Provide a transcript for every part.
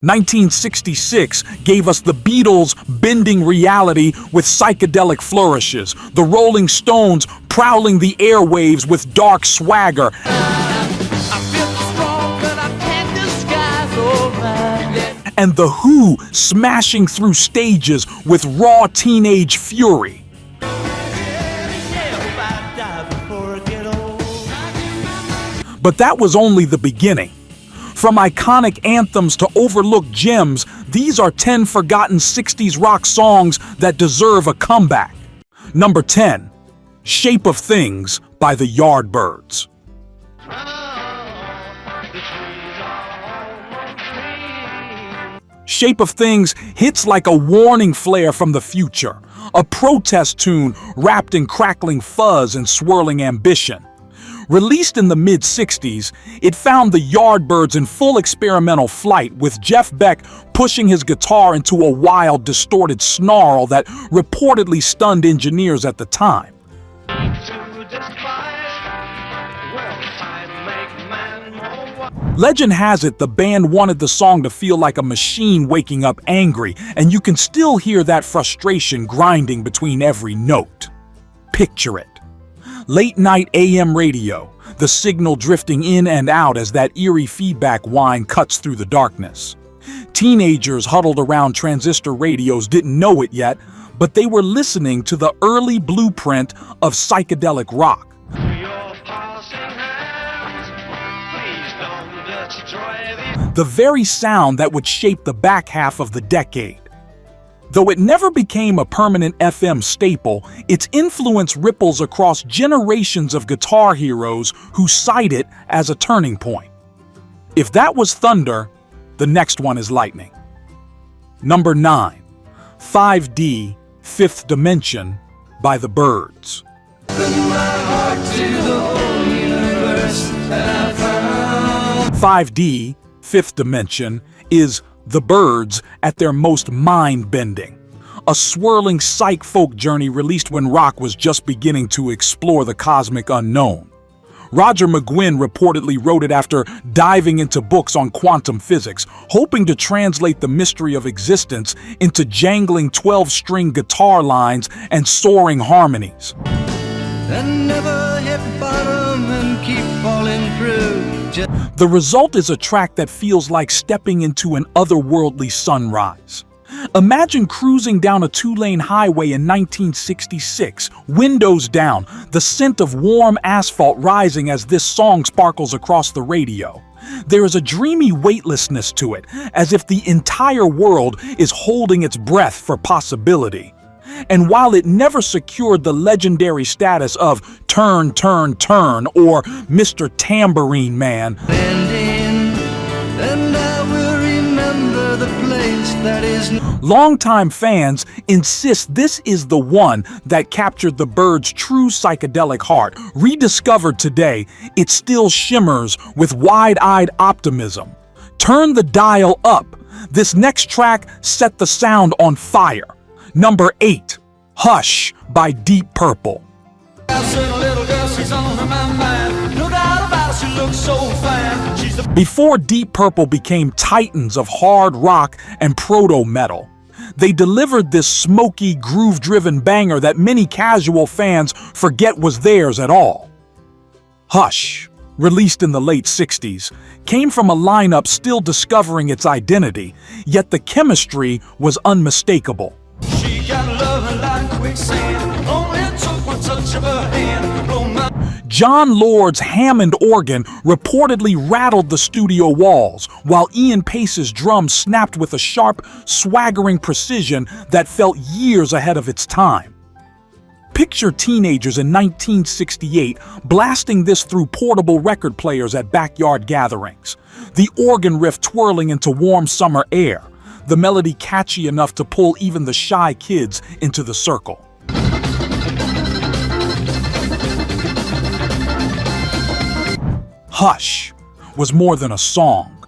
1966 gave us the Beatles bending reality with psychedelic flourishes, the Rolling Stones prowling the airwaves with dark swagger, and The Who smashing through stages with raw teenage fury. But that was only the beginning. From iconic anthems to overlooked gems, these are 10 forgotten 60s rock songs that deserve a comeback. Number 10, Shape of Things by the Yardbirds. Shape of Things hits like a warning flare from the future, a protest tune wrapped in crackling fuzz and swirling ambition. Released in the mid-60s, it found the Yardbirds in full experimental flight, with Jeff Beck pushing his guitar into a wild, distorted snarl that reportedly stunned engineers at the time. Legend has it the band wanted the song to feel like a machine waking up angry, and you can still hear that frustration grinding between every note. Picture it. Late-night AM radio, the signal drifting in and out as that eerie feedback whine cuts through the darkness. Teenagers huddled around transistor radios didn't know it yet, but they were listening to the early blueprint of psychedelic rock. The very sound that would shape the back half of the decade. Though it never became a permanent FM staple, its influence ripples across generations of guitar heroes who cite it as a turning point. If that was thunder, the next one is lightning. Number 9, 5D, Fifth Dimension by the Byrds. 5D, Fifth Dimension, is the Byrds at their most mind-bending. A swirling psych folk journey released when rock was just beginning to explore the cosmic unknown. Roger McGuinn reportedly wrote it after diving into books on quantum physics, hoping to translate the mystery of existence into jangling 12-string guitar lines and soaring harmonies. And never hit bottom and keep falling through. The result is a track that feels like stepping into an otherworldly sunrise. Imagine cruising down a 2-lane highway in 1966, windows down, the scent of warm asphalt rising as this song sparkles across the radio. There is a dreamy weightlessness to it, as if the entire world is holding its breath for possibility. And while it never secured the legendary status of Turn, Turn, Turn or Mr. Tambourine Man, longtime fans insist this is the one that captured the Byrds' true psychedelic heart. Rediscovered today, it still shimmers with wide-eyed optimism. Turn the dial up. This next track set the sound on fire. Number 8, Hush by Deep Purple. Before Deep Purple became titans of hard rock and proto-metal, they delivered this smoky, groove-driven banger that many casual fans forget was theirs at all. Hush, released in the late 60s, came from a lineup still discovering its identity, yet the chemistry was unmistakable. She got love like quicksand, only took one touch of her hand. John Lord's Hammond organ reportedly rattled the studio walls, while Ian Pace's drums snapped with a sharp, swaggering precision that felt years ahead of its time. Picture teenagers in 1968 blasting this through portable record players at backyard gatherings, the organ riff twirling into warm summer air, the melody catchy enough to pull even the shy kids into the circle. Hush was more than a song.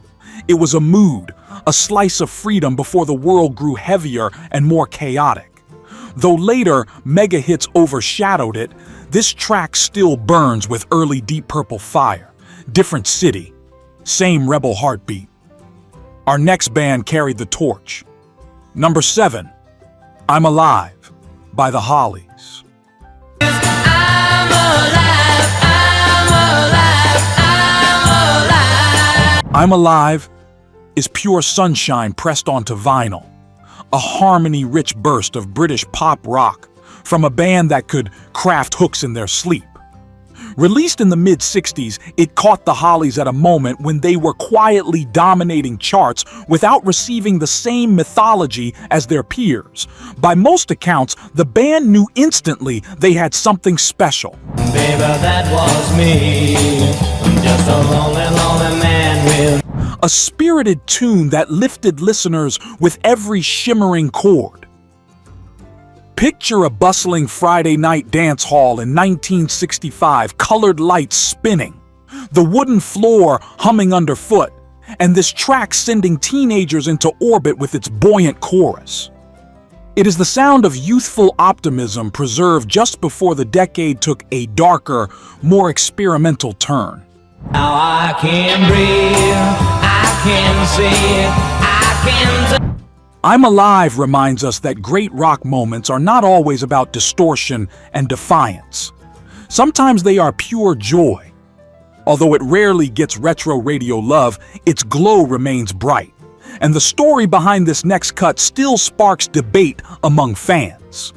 It was a mood, a slice of freedom before the world grew heavier and more chaotic. Though later mega hits overshadowed it, this track still burns with early Deep Purple fire. Different city, same rebel heartbeat. Our next band carried the torch. Number 7, I'm Alive by the Hollies. I'm Alive is pure sunshine pressed onto vinyl, a harmony-rich burst of British pop rock from a band that could craft hooks in their sleep. Released in the mid-60s, it caught the Hollies at a moment when they were quietly dominating charts without receiving the same mythology as their peers. By most accounts, the band knew instantly they had something special. Baby, that was me. I'm just a lonely, lonely man with A spirited tune that lifted listeners with every shimmering chord. Picture a bustling Friday night dance hall in 1965, colored lights spinning, the wooden floor humming underfoot, and this track sending teenagers into orbit with its buoyant chorus. It is the sound of youthful optimism preserved just before the decade took a darker, more experimental turn. now I can breathe, I can see, I can I'm Alive reminds us that great rock moments are not always about distortion and defiance. Sometimes they are pure joy. Although it rarely gets retro radio love, its glow remains bright. And the story behind this next cut still sparks debate among fans.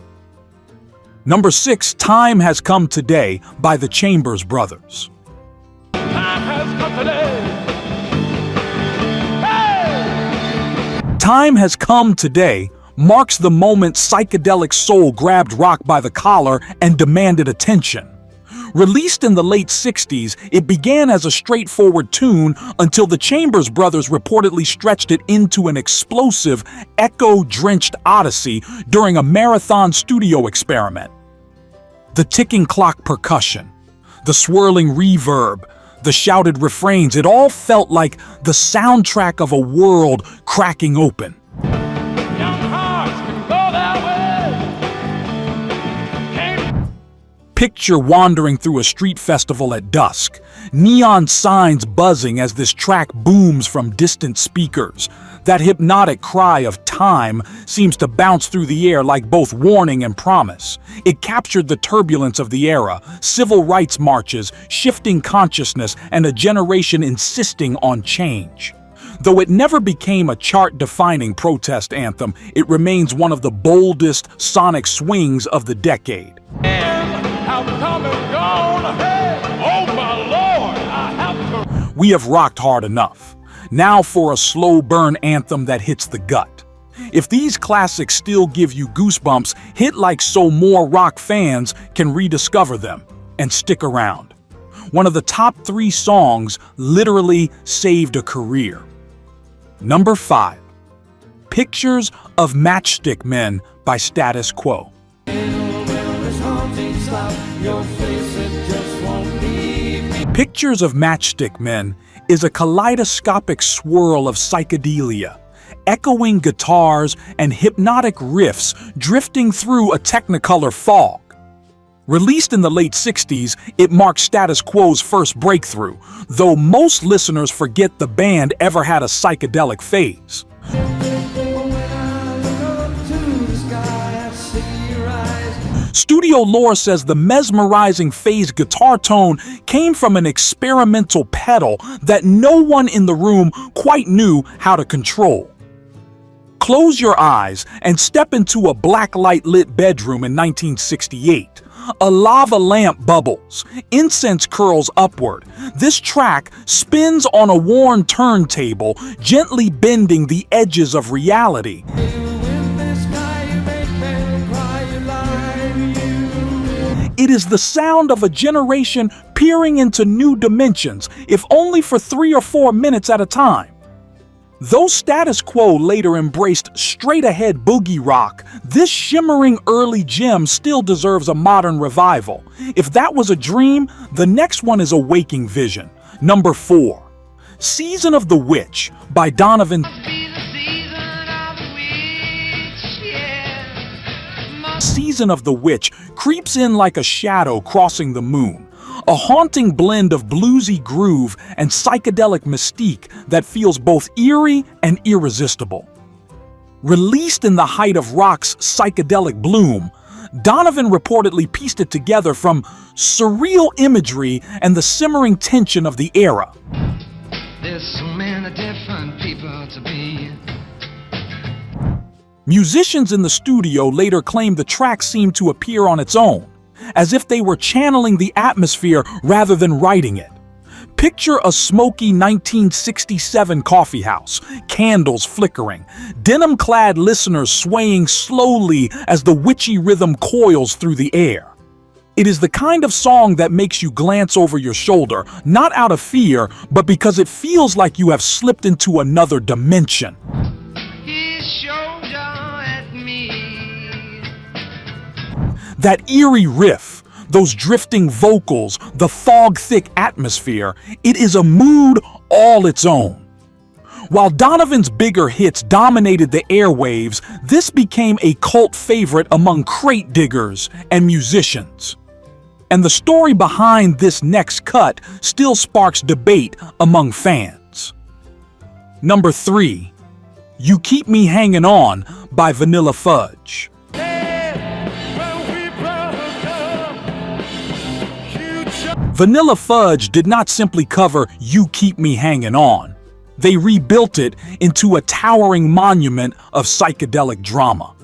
Number 6, Time Has Come Today by the Chambers Brothers. Time has come today. Time Has Come Today marks the moment psychedelic soul grabbed rock by the collar and demanded attention. Released in the late 60s, it began as a straightforward tune until the Chambers Brothers reportedly stretched it into an explosive, echo-drenched odyssey during a marathon studio experiment. The ticking clock percussion, the swirling reverb, the shouted refrains, it all felt like the soundtrack of a world cracking open. Young hearts go that way. Picture wandering through a street festival at dusk, neon signs buzzing as this track booms from distant speakers. That hypnotic cry of time seems to bounce through the air like both warning and promise. It captured the turbulence of the era, civil rights marches, shifting consciousness, and a generation insisting on change. Though it never became a chart-defining protest anthem, it remains one of the boldest sonic swings of the decade. Have come and gone. Hey, oh my Lord, I have to. We have rocked hard enough. Now for a slow burn anthem that hits the gut. If these classics still give you goosebumps, hit like so more rock fans can rediscover them and stick around. One of the top 3 songs literally saved a career. Number 5, Pictures of Matchstick Men by Status Quo. Pictures of Matchstick Men is a kaleidoscopic swirl of psychedelia, echoing guitars and hypnotic riffs drifting through a technicolor fog. Released in the late 60s, it marked Status Quo's first breakthrough, though most listeners forget the band ever had a psychedelic phase. Studio lore says the mesmerizing phase guitar tone came from an experimental pedal that no one in the room quite knew how to control. Close your eyes and step into a blacklight-lit bedroom in 1968. A lava lamp bubbles, incense curls upward. This track spins on a worn turntable, gently bending the edges of reality. It is the sound of a generation peering into new dimensions, if only for 3 or 4 minutes at a time. Though Status Quo later embraced straight-ahead boogie rock, this shimmering early gem still deserves a modern revival. If that was a dream, the next one is a waking vision. Number 4, Season of the Witch by Donovan. Season of the Witch creeps in like a shadow crossing the moon, a haunting blend of bluesy groove and psychedelic mystique that feels both eerie and irresistible. Released in the height of rock's psychedelic bloom, Donovan reportedly pieced it together from surreal imagery and the simmering tension of the era. There's so many different people to be. Musicians in the studio later claimed the track seemed to appear on its own, as if they were channeling the atmosphere rather than writing it. Picture a smoky 1967 coffeehouse, candles flickering, denim-clad listeners swaying slowly as the witchy rhythm coils through the air. It is the kind of song that makes you glance over your shoulder, not out of fear, but because it feels like you have slipped into another dimension. That eerie riff, those drifting vocals, the fog-thick atmosphere, it is a mood all its own. While Donovan's bigger hits dominated the airwaves, this became a cult favorite among crate diggers and musicians. And the story behind this next cut still sparks debate among fans. Number 3, You Keep Me Hanging On by Vanilla Fudge. Vanilla Fudge did not simply cover You Keep Me Hanging On. They rebuilt it into a towering monument of psychedelic drama.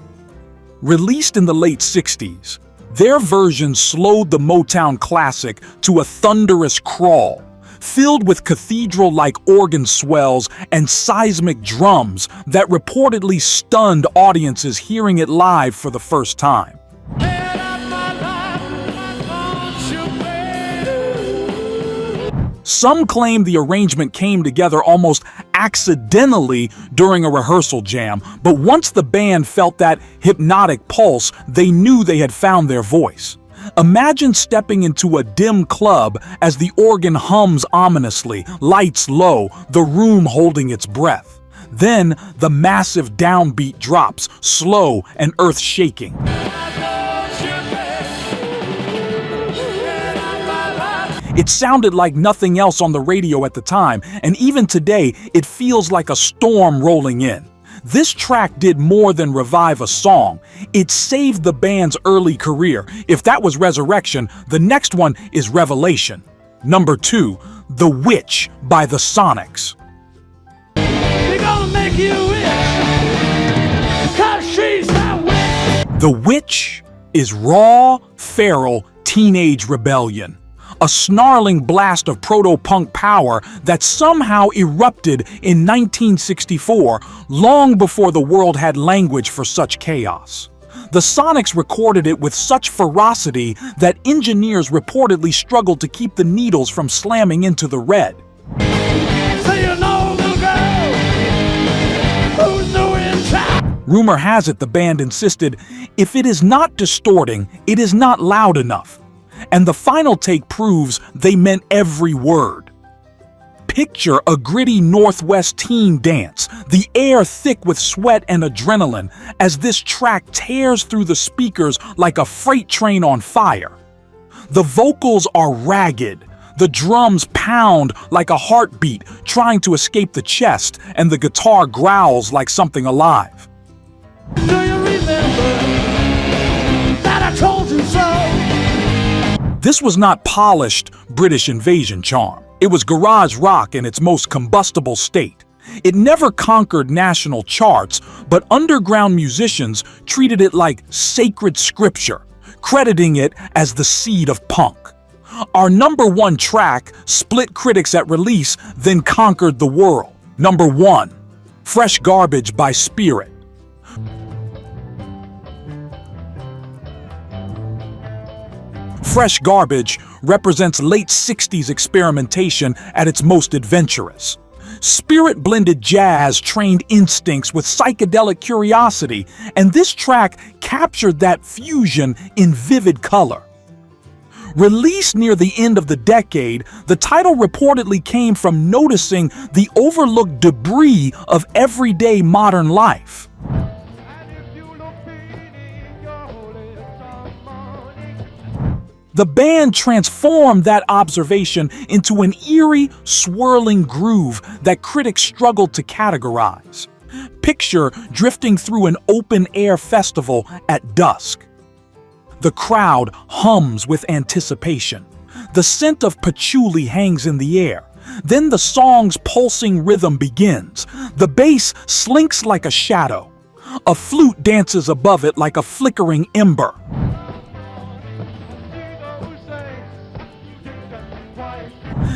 Released in the late 60s, their version slowed the Motown classic to a thunderous crawl, filled with cathedral-like organ swells and seismic drums that reportedly stunned audiences hearing it live for the first time. Some claim the arrangement came together almost accidentally during a rehearsal jam, but once the band felt that hypnotic pulse, they knew they had found their voice. Imagine stepping into a dim club as the organ hums ominously, lights low, the room holding its breath. Then the massive downbeat drops, slow and earth-shaking. It sounded like nothing else on the radio at the time, and even today, it feels like a storm rolling in. This track did more than revive a song. It saved the band's early career. If that was resurrection, the next one is revelation. Number 2, The Witch by the Sonics. We're gonna make you rich, 'cause she's the witch. The Witch is raw, feral teenage rebellion. A snarling blast of proto-punk power that somehow erupted in 1964, long before the world had language for such chaos. The Sonics recorded it with such ferocity that engineers reportedly struggled to keep the needles from slamming into the red. So you know, little girl, who's doing time? Rumor has it the band insisted, if it is not distorting, it is not loud enough. And the final take proves they meant every word. Picture a gritty Northwest teen dance, the air thick with sweat and adrenaline, as this track tears through the speakers like a freight train on fire. The vocals are ragged, the drums pound like a heartbeat trying to escape the chest, and the guitar growls like something alive. Do you remember that I told you so? This was not polished British invasion charm. It was garage rock in its most combustible state. It never conquered national charts, but underground musicians treated it like sacred scripture, crediting it as the seed of punk. Our number 1 track split critics at release, then conquered the world. Number 1, Fresh Garbage by Spirit. Fresh Garbage represents late 60s experimentation at its most adventurous. Spirit blended jazz-trained instincts with psychedelic curiosity, and this track captured that fusion in vivid color. Released near the end of the decade, the title reportedly came from noticing the overlooked debris of everyday modern life. The band transformed that observation into an eerie, swirling groove that critics struggled to categorize. Picture drifting through an open-air festival at dusk. The crowd hums with anticipation. The scent of patchouli hangs in the air. Then the song's pulsing rhythm begins. The bass slinks like a shadow. A flute dances above it like a flickering ember.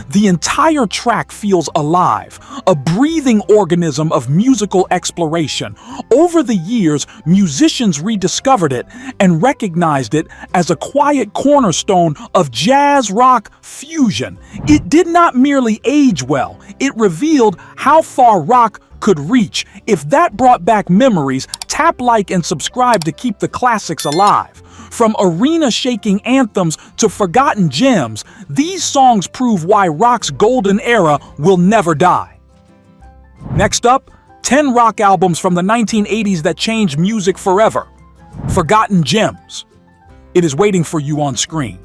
The entire track feels alive, a breathing organism of musical exploration. Over the years, musicians rediscovered it and recognized it as a quiet cornerstone of jazz rock fusion. It did not merely age well, it revealed how far rock could reach. If that brought back memories, tap like and subscribe to keep the classics alive. From arena-shaking anthems to forgotten gems, these songs prove why rock's golden era will never die. Next up, 10 rock albums from the 1980s that changed music forever. Forgotten gems. It is waiting for you on screen.